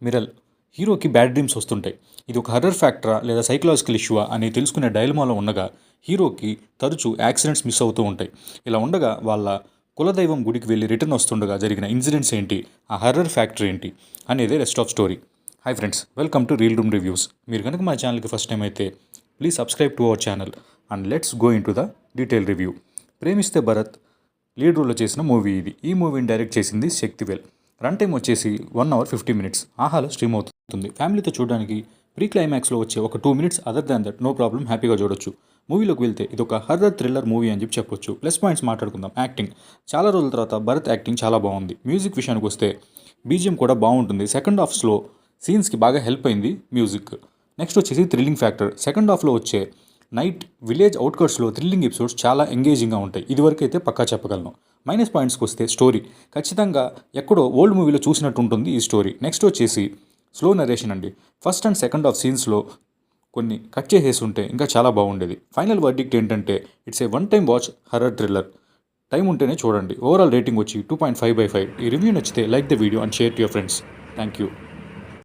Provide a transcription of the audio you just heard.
మిరల్ హీరోకి bad dreams వస్తుంటాయి. ఇది ఒక హర్రర్ ఫ్యాక్టరా లేదా సైకలాజికల్ ఇష్యూవా అని తెలుసుకునే డైలమాలో ఉండగా హీరోకి తరచూ యాక్సిడెంట్స్ మిస్ అవుతూ ఉంటాయి. ఇలా ఉండగా వాళ్ళ కులదైవం గుడికి వెళ్ళి రిటర్న్ వస్తుండగా జరిగిన ఇన్సిడెంట్స్ ఏంటి, ఆ హర్రర్ ఫ్యాక్టర్ ఏంటి అనేది rest of story. Hi friends, welcome to reel room reviews. మీరు కనుక మా ఛానల్కి ఫస్ట్ టైం అయితే please subscribe to our channel and let's go in to the detail review. Premisthe Bharat lead రోల్లో చేసిన మూవీ ఇది. ఈ మూవీని డైరెక్ట్ చేసింది శక్తివేల్. రన్ టైం వచ్చేసి 1 hour 50 minutes. ఆహాలో స్ట్రీమ్ అవుతుంది. ఫ్యామిలీతో చూడడానికి ప్రీ క్లైమాక్స్లో వచ్చే ఒక 2 minutes other than that no problem హ్యాపీగా చూడొచ్చు. మూవీలోకి వెళ్తే ఇది ఒక హర్రర్ థ్రిల్లర్ మూవీ అని చెప్పొచ్చు. ప్లస్ పాయింట్స్ మాట్లాడుకుందాం. యాక్టింగ్ చాలా రోజుల తర్వాత భరత్ యాక్టింగ్ చాలా బాగుంది. మ్యూజిక్ విషయానికి వస్తే బీజిఎం కూడా బాగుంటుంది. సెకండ్ హాఫ్స్లో సీన్స్కి బాగా హెల్ప్ అయింది మ్యూజిక్. నెక్స్ట్ వచ్చేసి థ్రిల్లింగ్ ఫ్యాక్టర్. సెకండ్ హాఫ్లో వచ్చే నైట్ విలేజ్ అవుట్కట్స్లో థ్రిల్లింగ్ ఎపిసోడ్స్ చాలా ఎంగేజింగ్గా ఉంటాయి. ఇదివరకు అయితే పక్కా చెప్పగలను. మైనస్ పాయింట్స్కి వస్తే స్టోరీ ఖచ్చితంగా ఎక్కడో ఓల్డ్ మూవీలో చూసినట్టు ఉంటుంది ఈ స్టోరీ. నెక్స్ట్ వచ్చేసి స్లో నరేషన్ అండి. ఫస్ట్ అండ్ సెకండ్ హాఫ్ సీన్స్లో కొన్ని కట్ చేసేసి ఉంటే ఇంకా చాలా బాగుండేది. ఫైనల్ వర్డిక్ట్ ఏంటంటే it's a one time watch horror thriller. Time ఉంటేనే చూడండి. ఓవరాల్ రేటింగ్ వచ్చి 2.5/5. ఈ రివ్యూ నచ్చితే like the video and share to your friends. Thank you.